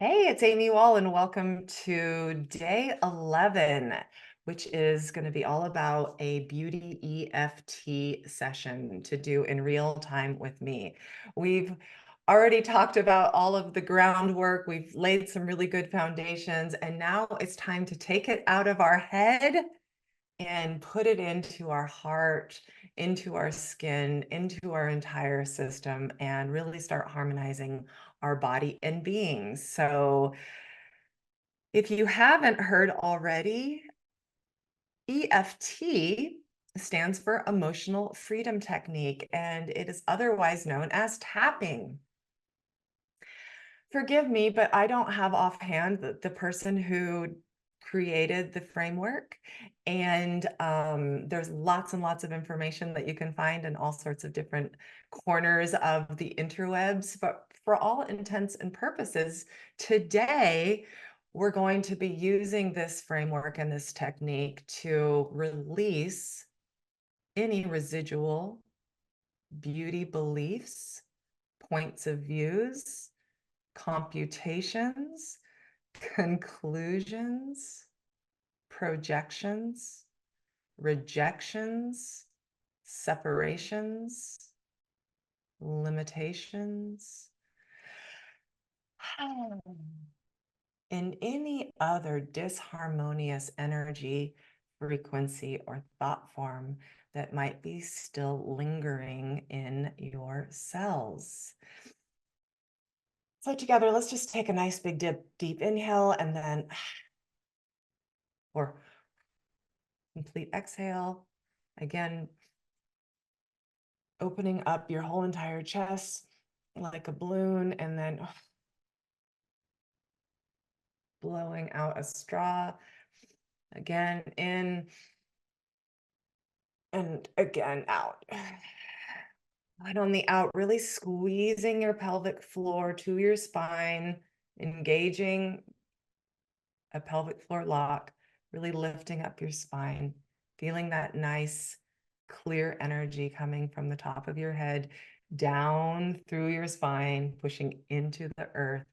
Hey, it's Amy Wall, and welcome to day 11, which is going to be all about a beauty EFT session to do in real time with me. We've already talked about all of the groundwork, we've laid some really good foundations, and now it's time to take it out of our head and put it into our heart, into our skin, into our entire system, and really start harmonizing our body and being. So, if you haven't heard already, EFT stands for Emotional Freedom Technique, and it is otherwise known as tapping. Forgive me, but I don't have offhand the person who created the framework. And there's lots and lots of information that you can find in all sorts of different corners of the interwebs. But for all intents and purposes, today we're going to be using this framework and this technique to release any residual beauty beliefs, points of views, computations, conclusions, projections, rejections, separations, limitations, and any other disharmonious energy, frequency, or thought form that might be still lingering in your cells. So together, let's just take a nice big deep inhale and then or complete exhale. Again, opening up your whole entire chest like a balloon and then blowing out a straw. Again, in and again out. And on the out, really squeezing your pelvic floor to your spine, engaging a pelvic floor lock, really lifting up your spine, feeling that nice, clear energy coming from the top of your head down through your spine, pushing into the earth,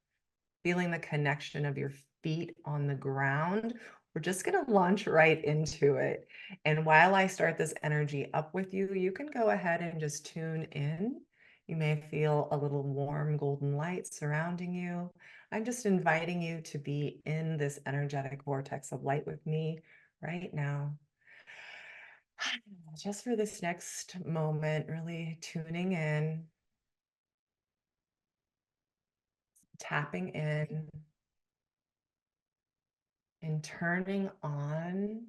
feeling the connection of your feet on the ground. We're just going to launch right into it. And while I start this energy up with you, you can go ahead and just tune in. You may feel a little warm golden light surrounding you. I'm just inviting you to be in this energetic vortex of light with me right now. Just for this next moment, really tuning in, tapping in, and turning on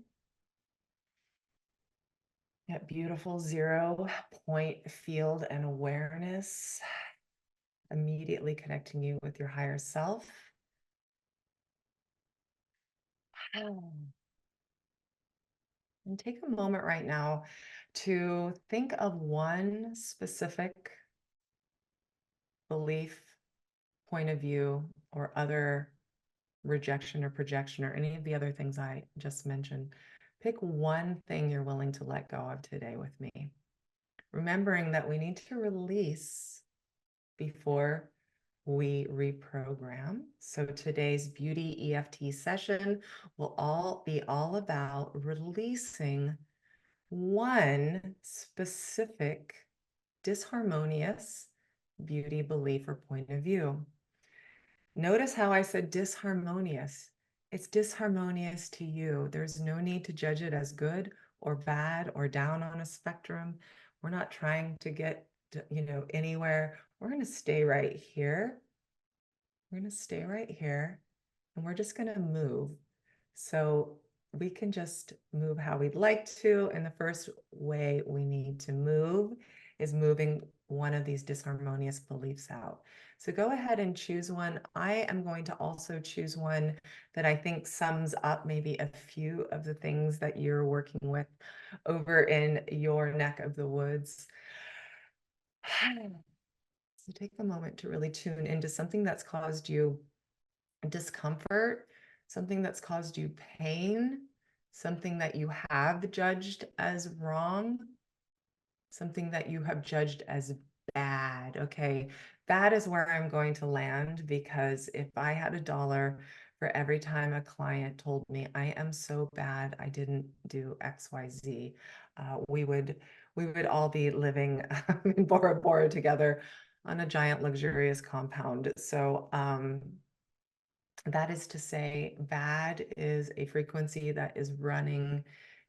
that beautiful 0 point field and awareness, immediately connecting you with your higher self. And take a moment right now to think of one specific belief, point of view, or other rejection or projection, or any of the other things I just mentioned. Pick one thing you're willing to let go of today with me. Remembering that we need to release before we reprogram. So today's beauty EFT session will be all about releasing one specific disharmonious beauty belief or point of view. Notice how I said disharmonious. It's disharmonious to you. There's no need to judge it as good or bad or down on a spectrum. We're not trying to get anywhere. We're going to stay right here. We're going to stay right here and we're just going to move. So we can just move how we'd like to. And the first way we need to move is moving one of these disharmonious beliefs out. So go ahead and choose one. I am going to also choose one that I think sums up maybe a few of the things that you're working with over in your neck of the woods. So take a moment to really tune into something that's caused you discomfort, something that's caused you pain, something that you have judged as wrong, something that you have judged as bad. bad. Okay, that is where I'm going to land, because if I had $1 for every time a client told me I am so bad, I didn't do XYZ, we would all be living in Bora Bora together on a giant luxurious compound. So that is to say, bad is a frequency that is running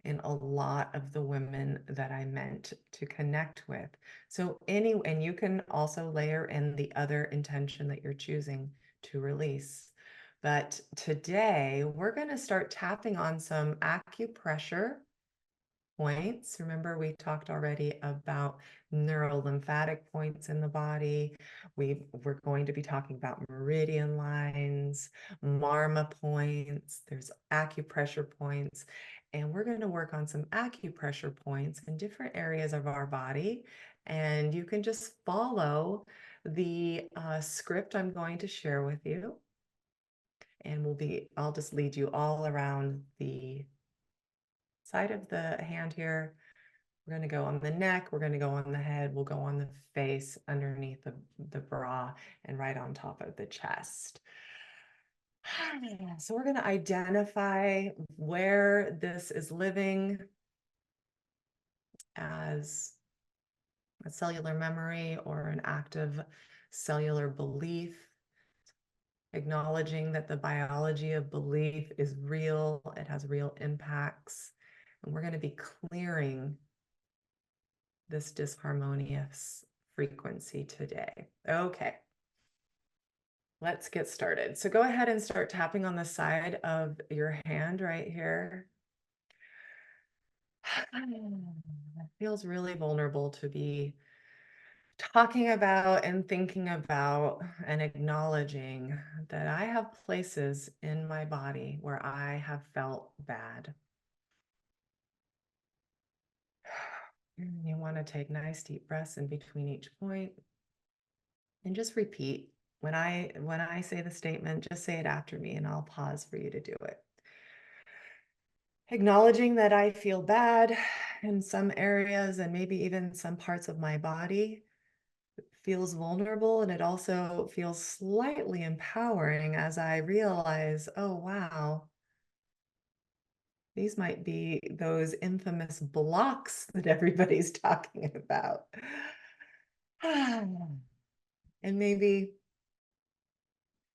in a lot of the women that I meant to connect with. So and you can also layer in the other intention that you're choosing to release. But today we're going to start tapping on some acupressure points. Remember, we talked already about neurolymphatic points in the body. We're going to be talking about meridian lines, marma points, there's acupressure points, and we're going to work on some acupressure points in different areas of our body. And you can just follow the script I'm going to share with you. And I'll just lead you all around the side of the hand here. We're going to go on the neck, we're going to go on the head, we'll go on the face, underneath the bra, and right on top of the chest. So we're going to identify where this is living as a cellular memory or an active cellular belief, acknowledging that the biology of belief is real, it has real impacts, and we're going to be clearing this disharmonious frequency today. Okay, let's get started. So go ahead and start tapping on the side of your hand right here. It feels really vulnerable to be talking about and thinking about and acknowledging that I have places in my body where I have felt bad. You want to take nice deep breaths in between each point and just repeat. When I say the statement, just say it after me and I'll pause for you to do it. Acknowledging that I feel bad in some areas and maybe even some parts of my body. It feels vulnerable, and it also feels slightly empowering as I realize, oh, wow, these might be those infamous blocks that everybody's talking about. And maybe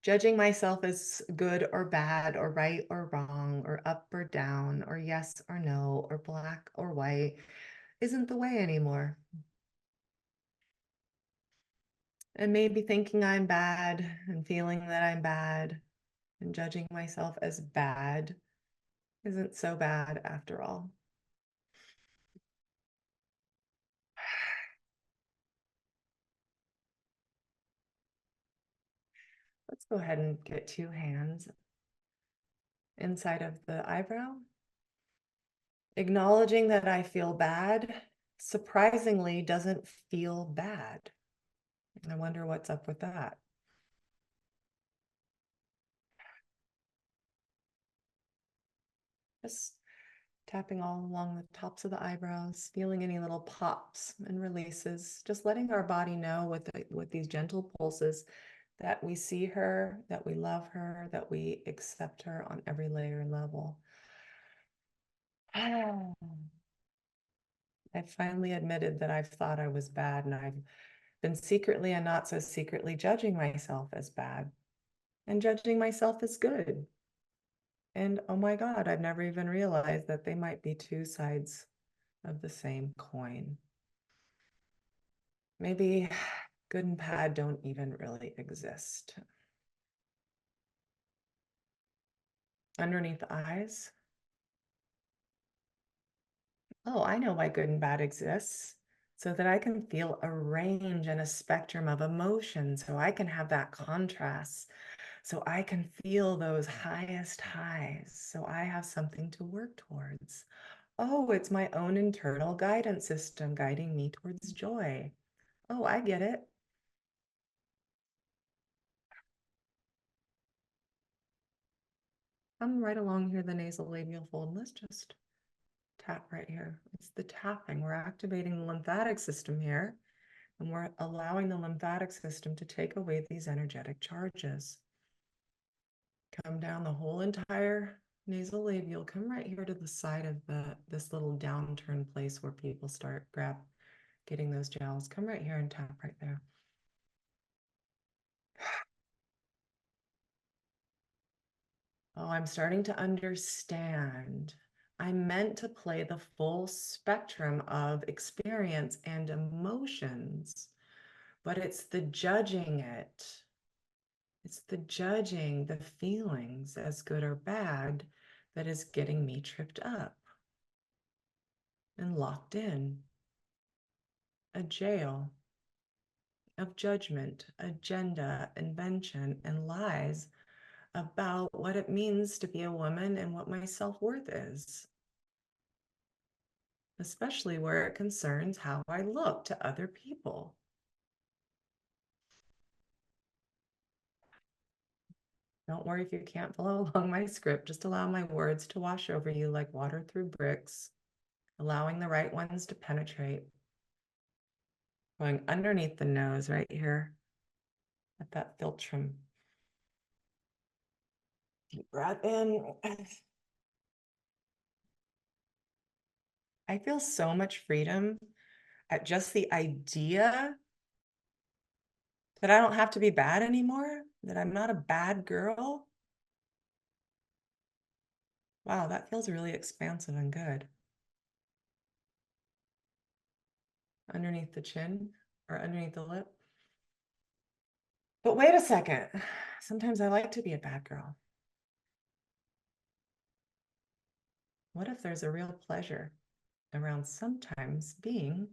judging myself as good or bad or right or wrong or up or down or yes or no or black or white isn't the way anymore. And maybe thinking I'm bad and feeling that I'm bad and judging myself as bad isn't so bad after all. Let's go ahead and get 2 hands inside of the eyebrow. Acknowledging that I feel bad, surprisingly doesn't feel bad. I wonder what's up with that. Just tapping all along the tops of the eyebrows, feeling any little pops and releases, just letting our body know with these gentle pulses that we see her, that we love her, that we accept her on every layer and level. I've finally admitted that I've thought I was bad, and I've been secretly and not so secretly judging myself as bad and judging myself as good. And oh my God, I've never even realized that they might be 2 sides of the same coin. Maybe good and bad don't even really exist. Underneath the eyes. Oh, I know why good and bad exists. So that I can feel a range and a spectrum of emotions. So I can have that contrast. So I can feel those highest highs. So I have something to work towards. Oh, it's my own internal guidance system guiding me towards joy. Oh, I get it. Come right along here, the nasal labial fold. Let's just tap right here. It's the tapping. We're activating the lymphatic system here. And we're allowing the lymphatic system to take away these energetic charges. Come down the whole entire nasolabial. Come right here to the side of this little downturn place where people start getting those gels. Come right here and tap right there. Oh, I'm starting to understand. I meant to play the full spectrum of experience and emotions, but it's the judging it. It's the judging the feelings as good or bad that is getting me tripped up and locked in. A jail of judgment, agenda, invention, and lies about what it means to be a woman and what my self-worth is, especially where it concerns how I look to other people. Don't worry if you can't follow along my script. Just allow my words to wash over you like water through bricks, allowing the right ones to penetrate. Going underneath the nose right here at that philtrum. Deep breath in. I feel so much freedom at just the idea that I don't have to be bad anymore, that I'm not a bad girl. Wow, that feels really expansive and good. Underneath the chin or underneath the lip. But wait a second. Sometimes I like to be a bad girl. What if there's a real pleasure around sometimes being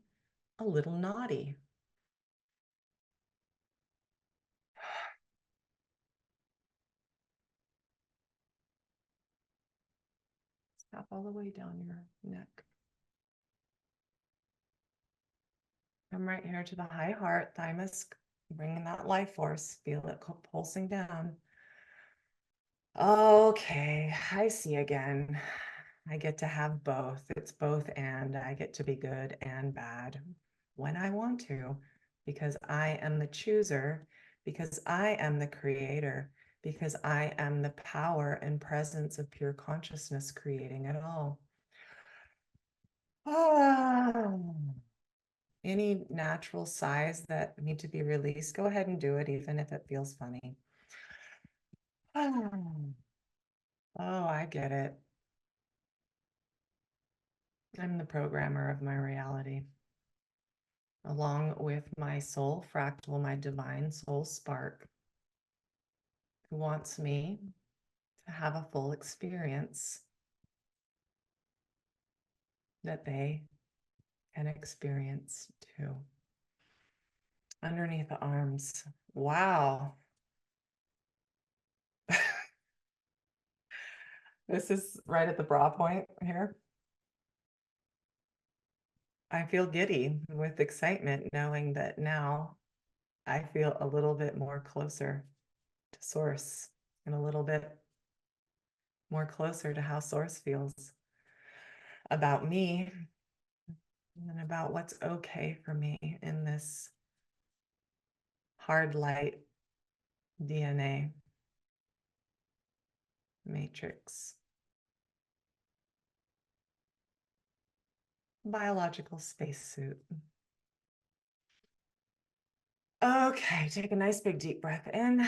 a little naughty? Stop all the way down your neck. Come right here to the high heart, thymus, bringing that life force. Feel it pulsing down. Okay, I see again. I get to have both. It's both and I get to be good and bad when I want to, because I am the chooser, because I am the creator, because I am the power and presence of pure consciousness creating it all. Ah. Any natural sighs that need to be released, go ahead and do it, even if it feels funny. Oh, I get it. I'm the programmer of my reality, along with my soul fractal, my divine soul spark, who wants me to have a full experience that they can experience too. Underneath the arms. Wow. This is right at the bra point here. I feel giddy with excitement knowing that now I feel a little bit more closer to source and a little bit more closer to how source feels about me and about what's okay for me in this hard light DNA matrix. Biological spacesuit. Okay, take a nice big deep breath in.